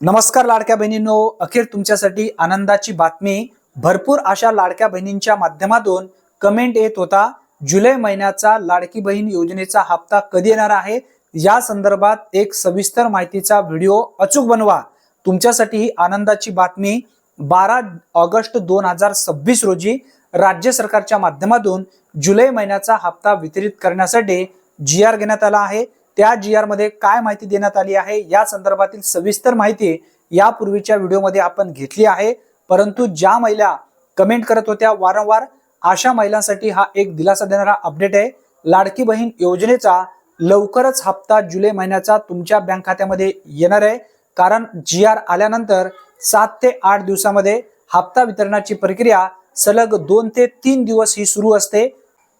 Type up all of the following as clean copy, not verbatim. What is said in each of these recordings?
नमस्कार लाडक्या बहिणींनो, अखेर तुमच्यासाठी आनंदाची बातमी। भरपूर अशा लाडक्या बहिणींच्या माध्यमातून कमेंट येत होता, जुलै महिन्याचा लाडकी बहीण योजनेचा हप्ता कधी येणार आहे या संदर्भात एक सविस्तर माहितीचा व्हिडिओ अचूक बनवा। तुमच्यासाठी ही आनंदाची बातमी 12 ऑगस्ट 2026 रोजी राज्य सरकारच्या माध्यमातून जुलै महिन्याचा हप्ता वितरित करण्यासाठी जी.आर. घेण्यात आला आहे। त्या जी.आर. मध्ये काय माहिती देण्यात आली आहे या संदर्भातील सविस्तर माहिती यापूर्वीच्या व्हिडिओमध्ये आपण घेतली आहे। परंतु ज्या महिला कमेंट करत होत्या वारंवार, अशा महिलांसाठी हा एक दिलासा देणारा अपडेट आहे। लाडकी बहीण योजनेचा लवकरच हप्ता जुलै महिन्याचा तुमच्या बँक खात्यामध्ये येणार आहे। कारण जी.आर. आल्यानंतर 7 ते 8 दिवसामध्ये हप्ता वितरणाची प्रक्रिया सलग 2 ते 3 दिवस ही सुरू असते।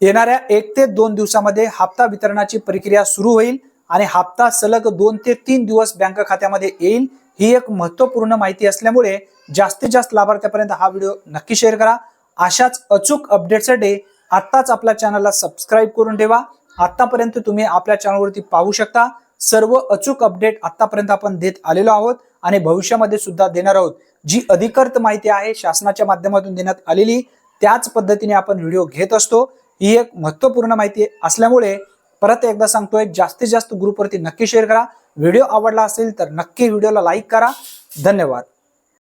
येणाऱ्या 1 ते 2 दिवसामध्ये हप्ता वितरणाची प्रक्रिया सुरू होईल आणि हप्ता सलग 2 ते 3 दिवस बँक खात्यामध्ये येईल। ही एक महत्त्वपूर्ण माहिती असल्यामुळे जास्तीत जास्त लाभार्थ्यापर्यंत हा व्हिडिओ नक्की शेअर करा। अशाच अचूक अपडेटसाठी आत्ताच आपल्या चॅनलला सबस्क्राइब करून ठेवा। आतापर्यंत तुम्ही आपल्या चॅनलवरती पाहू शकता सर्व अचूक अपडेट आतापर्यंत आपण देत आलेलो आहोत आणि भविष्यामध्ये सुद्धा देणार आहोत। जी अधिकृत माहिती आहे शासनाच्या माध्यमातून देण्यात आलेली, त्याच पद्धतीने आपण व्हिडिओ घेत असतो। ही एक महत्त्वपूर्ण माहिती असल्यामुळे परत एकदा सांगतोय, जास्तीत जास्त ग्रुपवरती नक्की शेअर करा। व्हिडिओ आवडला असेल तर नक्की व्हिडिओला लाईक करा। धन्यवाद।